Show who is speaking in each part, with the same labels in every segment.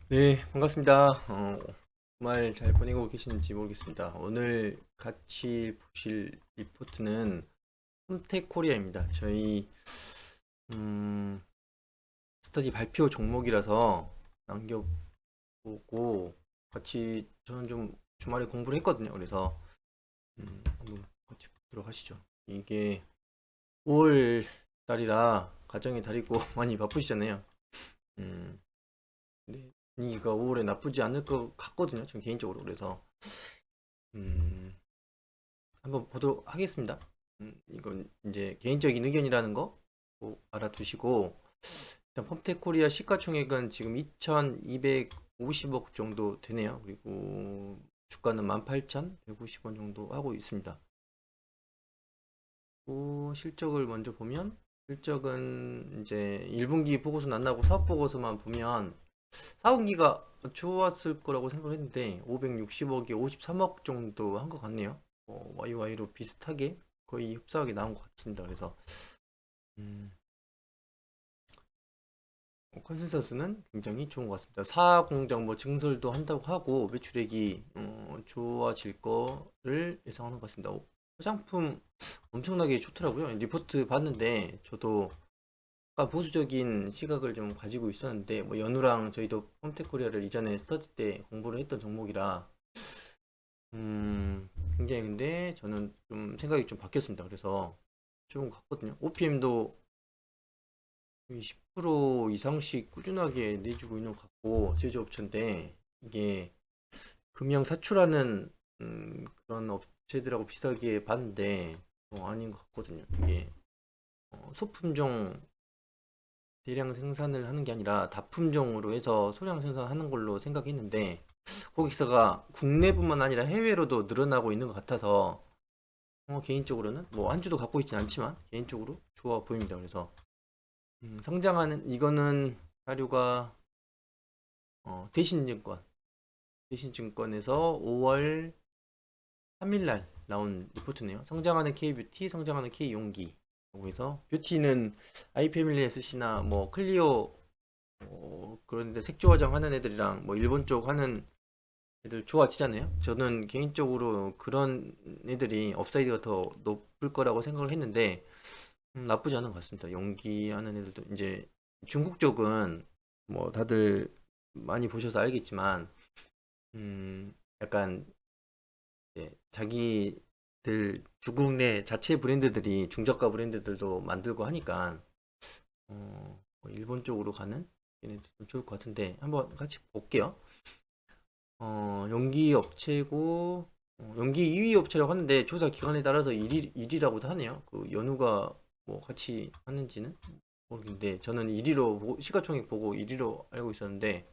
Speaker 1: 네, 반갑습니다. 주말 잘 보내고 계시는지 모르겠습니다. 오늘 같이 보실 리포트는 홈택 코리아입니다. 저희 음, 스터디 발표 종목이라서 남겨보고 같이 저는 좀 주말에 공부를 했거든요. 그래서 한번 같이 보도록 하시죠. 이게 5월 달이라 가정의 달이고 많이 바쁘시잖아요. 음, 네, 분위기가 5월에 나쁘지 않을 것 같거든요. 전 개인적으로. 그래서 음, 한번 보도록 하겠습니다. 이건 이제 개인적인 의견이라는 거 꼭 알아두시고, 일단 펌텍 코리아 시가총액은 지금 2,250억 정도 되네요. 그리고 주가는 18,150원 정도 하고 있습니다. 실적을 먼저 보면, 실적은 이제 1분기 보고서 안 나고 사업 보고서만 보면 4분기가 좋았을 거라고 생각을 했는데 560억에 53억 정도 한 것 같네요. YY로 비슷하게 거의 흡사하게 나온 것 같습니다. 그래서 음, 컨센서스는 굉장히 좋은 것 같습니다. 사공장 뭐 증설도 한다고 하고 매출액이 좋아질 거를 예상하는 것 같습니다. 화장품 엄청나게 좋더라고요. 리포트 봤는데 저도 약간 보수적인 시각을 좀 가지고 있었는데 뭐 연우랑 저희도 홈테코리아를 이전에 스터디 때 공부를 했던 종목이라 굉장히 근데 저는 좀 생각이 좀 바뀌었습니다. 그래서 좋은 것 같거든요. OPM도 10% 이상씩 꾸준하게 내주고 있는 것 같고 제조업체인데 이게 금형 사출하는 그런 업체들하고 비슷하게 봤는데 아닌 것 같거든요. 이게 소품종 대량 생산을 하는 게 아니라 다품종으로 해서 소량 생산하는 걸로 생각했는데 고객사가 국내뿐만 아니라 해외로도 늘어나고 있는 것 같아서 개인적으로는 뭐 한 주도 갖고 있진 않지만 개인적으로 좋아 보입니다. 그래서 성장하는 이거는 자료가 대신증권 대신증권에서 5월 3일 날 나온 리포트네요. 성장하는 K뷰티, 성장하는 K용기. 그래서 뷰티는 아이패밀리에스시나 뭐 클리오 그런데 색조 화장 하는 애들이랑 뭐 일본 쪽 하는 애들 좋아지잖아요. 저는 개인적으로 그런 애들이 업사이드가 더 높을 거라고 생각을 했는데 나쁘지 않은 것 같습니다. 연기하는 애들도 이제 중국 쪽은 뭐 다들 많이 보셔서 알겠지만 약간 이제 자기들 중국 내 자체 브랜드들이 중저가 브랜드들도 만들고 하니까 뭐 일본 쪽으로 가는 얘네들 좀 좋을 것 같은데 한번 같이 볼게요. 연기 업체고 연기 2위 업체라고 하는데 조사 기관에 따라서 1위라고도 하네요. 그 연우가 뭐 같이 하는지는 모르겠는데 저는 1위로 시가총액 보고 1위로 알고 있었는데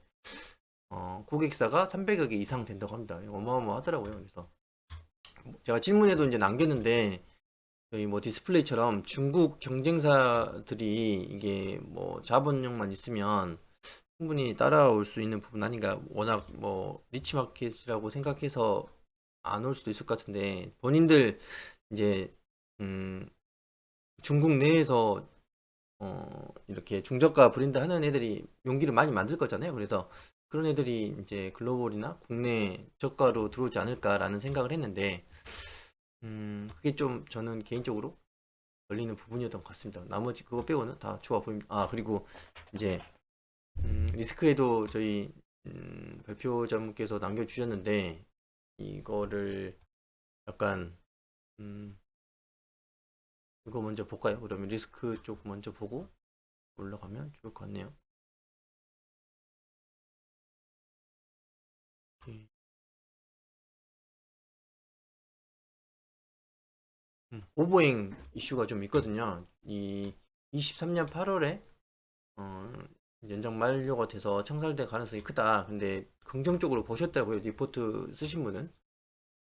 Speaker 1: 고객사가 300억 이상 된다고 합니다. 어마어마하더라고요. 그래서 제가 질문에도 이제 남겼는데 저희 뭐 디스플레이처럼 중국 경쟁사들이 이게 뭐 자본력만 있으면 충분히 따라올 수 있는 부분 아닌가. 워낙 뭐 리치마켓이라고 생각해서 안 올 수도 있을 것 같은데 본인들 이제 음 중국 내에서 이렇게 중저가 브랜드 하는 애들이 용기를 많이 만들 거잖아요. 그래서 그런 애들이 이제 글로벌이나 국내 저가로 들어오지 않을까라는 생각을 했는데 그게 좀 저는 개인적으로 걸리는 부분이었던 것 같습니다. 나머지 그거 빼고는 다 좋아 보입니다. 그리고 이제 리스크에도 저희 발표자분께서 남겨주셨는데 이거를 약간 음, 이거 먼저 볼까요? 그러면 리스크 쪽 먼저 보고 올라가면 좋을 것 같네요. 예. 오버행 이슈가 좀 있거든요. 이 23년 8월에 연장 만료가 돼서 청산될 가능성이 크다. 근데 긍정적으로 보셨다고요. 리포트 쓰신 분은.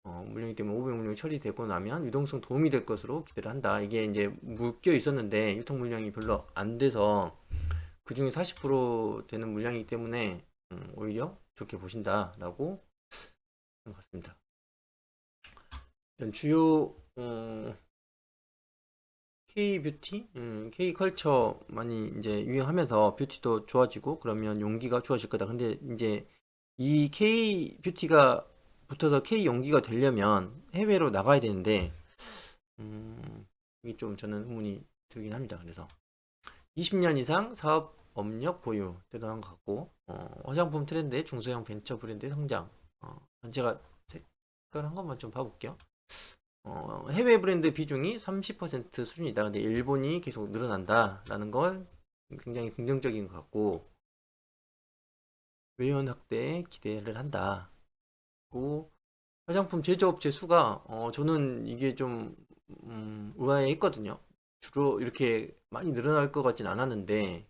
Speaker 1: 물량이기 때문에 500물량이 처리되고 나면 유동성 도움이 될 것으로 기대를 한다. 이게 이제 묶여 있었는데 유통 물량이 별로 안 돼서 그 중에 40% 되는 물량이기 때문에 오히려 좋게 보신다라고 하는 것 같습니다. 주요 K-뷰티, K-컬처 많이 이제 유행하면서 뷰티도 좋아지고 그러면 용기가 좋아질 거다. 근데 이제 이 K-뷰티가 붙어서 K-용기가 되려면 해외로 나가야 되는데, 이게 좀 저는 의문이 들긴 합니다. 그래서 20년 이상 사업 업력 보유 대단한 것 같고, 화장품 트렌드의 중소형 벤처 브랜드의 성장. 제가 색깔한 것만 좀 봐볼게요. 해외 브랜드 비중이 30% 수준이다. 근데 일본이 계속 늘어난다라는 건 굉장히 긍정적인 것 같고, 외연 확대에 기대를 한다. 그리고 화장품 제조업체 수가 저는 이게 좀 의아해했거든요. 주로 이렇게 많이 늘어날 것 같진 않았는데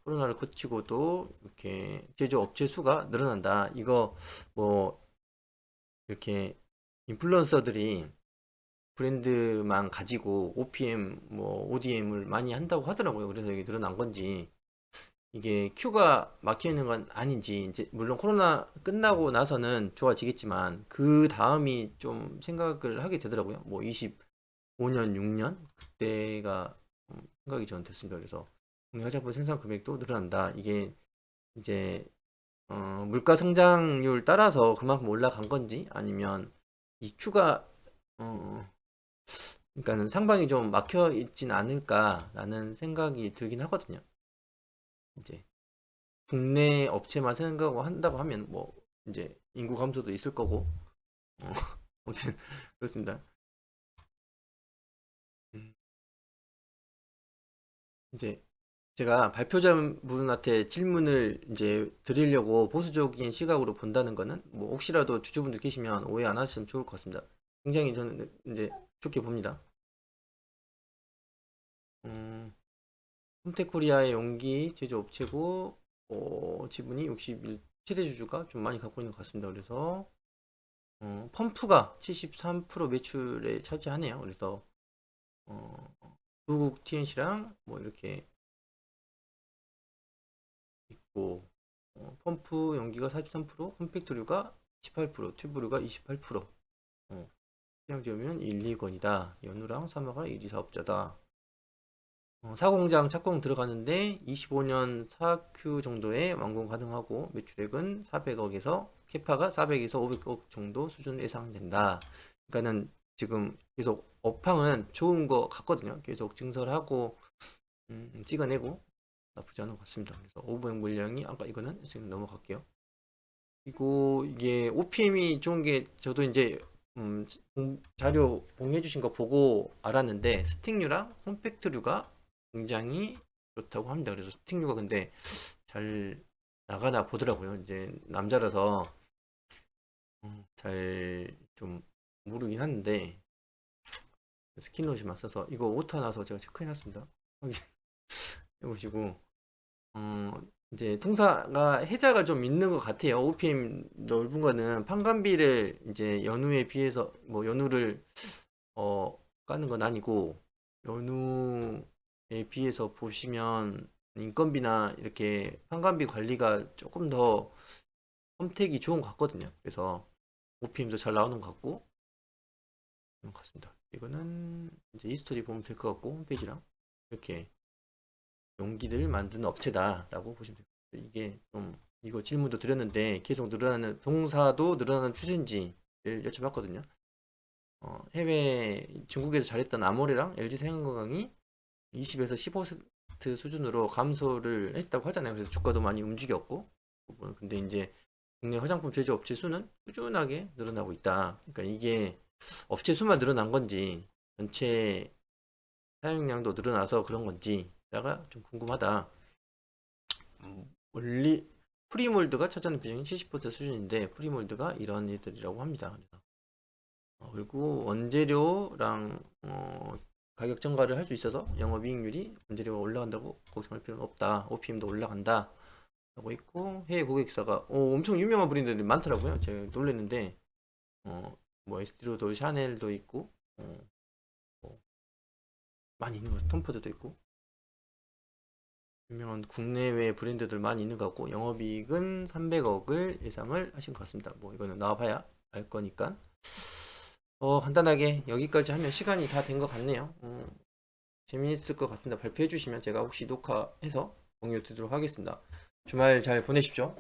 Speaker 1: 코로나를 거치고도 이렇게 제조업체 수가 늘어난다. 이거 뭐 이렇게 인플루언서들이 브랜드만 가지고 OPM 뭐 ODM을 많이 한다고 하더라고요. 그래서 이게 늘어난 건지 이게 큐가 막혀 있는 건 아닌지 이제 물론 코로나 끝나고 나서는 좋아지겠지만 그 다음이 좀 생각을 하게 되더라고요. 뭐 25년, 6년 그때가 생각이 저는 됐습니다. 그래서 국내 화장품 생산 금액도 늘어난다. 이게 이제 물가 성장률 따라서 그만큼 올라간 건지 아니면 이 큐가 그러니까는 상방이 좀 막혀 있진 않을까라는 생각이 들긴 하거든요. 이제 국내 업체만 생각하고 한다고 하면 뭐 이제 인구 감소도 있을 거고 어, 아무튼 그렇습니다. 음, 이제 제가 발표자분한테 질문을 이제 드리려고 보수적인 시각으로 본다는 거는 뭐 혹시라도 주주분들 계시면 오해 안 하시면 좋을 것 같습니다. 굉장히 저는 이제 좋게 봅니다. 음, 홈테코리아의 용기 제조업체고 지분이 61 최대 주주가 좀 많이 갖고 있는 것 같습니다. 그래서 펌프가 73% 매출에 차지하네요. 그래서 어, 두국 TNC랑 뭐 이렇게 있고 펌프 용기가 43%, 컴팩트류가 18%, 튜브류가 28%. 시장점유율 1, 2건이다. 연우랑 사마가 1위 사업자다. 사공장 착공 들어가는데 25년 4Q 정도에 완공 가능하고 매출액은 400억에서 캐파가 400에서 500억 정도 수준 예상된다. 그러니까는 지금 계속 업황은 좋은 거 같거든요. 계속 증설하고 찍어내고 나쁘지 않은 것 같습니다. 그래서 500 물량이 아까 이거는 지금 넘어갈게요. 그리고 이게 OPM이 좋은 게 저도 이제 자료 공유해 주신 거 보고 알았는데 스틱류랑 홈팩트류가 굉장히 좋다고 합니다. 그래서 스틱류가 근데 잘 나가나 보더라고요. 이제 남자라서 잘 좀 모르긴 하는데 스킨롯이 써서 이거 오타 나서 제가 체크해 놨습니다. 확인해 보시고 어, 이제 통사가 해자가 좀 있는 것 같아요. OPM 넓은 거는 판관비를 이제 연우에 비해서 뭐 연우를 까는 건 아니고 연우에 비해서 보시면 인건비나 이렇게 판관비 관리가 조금 더 선택이 좋은 것 같거든요. 그래서 OPM도 잘 나오는 것 같고 그런 것 같습니다. 이거는 이제 히스토리 보면 될 것 같고 홈페이지랑 이렇게 용기를 만드는 업체다라고 보시면 됩니다. 이게 좀 이거 질문도 드렸는데 계속 늘어나는 동사도 늘어나는 추세인지를 여쭤봤거든요. 해외 중국에서 잘했던 아모레랑 LG 생활건강이 20에서 15% 수준으로 감소를 했다고 하잖아요. 그래서 주가도 많이 움직였고 근데 이제 국내 화장품 제조업체 수는 꾸준하게 늘어나고 있다. 그러니까 이게 업체 수만 늘어난 건지 전체 사용량도 늘어나서 그런 건지가 좀 궁금하다. 원리 프리몰드가 차지하는 비중이 70% 수준인데 프리몰드가 이런 애들이라고 합니다. 그래서 그리고 원재료랑 가격 증가를 할 수 있어서 영업이익률이 원재료가 올라간다고 걱정할 필요는 없다. OPM도 올라간다. 하고 있고 해외 고객사가 엄청 유명한 브랜드들이 많더라고요. 제가 놀랐는데 뭐 에스티로도 샤넬도 있고 뭐 많이 있는 것 같아요. 톰포드도 있고 유명한 국내외 브랜드들 많이 있는 것 같고 영업이익은 300억을 예상을 하신 것 같습니다. 뭐 이거는 나와봐야 알 거니까 간단하게 여기까지 하면 시간이 다 된 것 같네요. 재미있을 것 같습니다. 발표해 주시면 제가 혹시 녹화해서 공유 드리도록 하겠습니다. 주말 잘 보내십시오.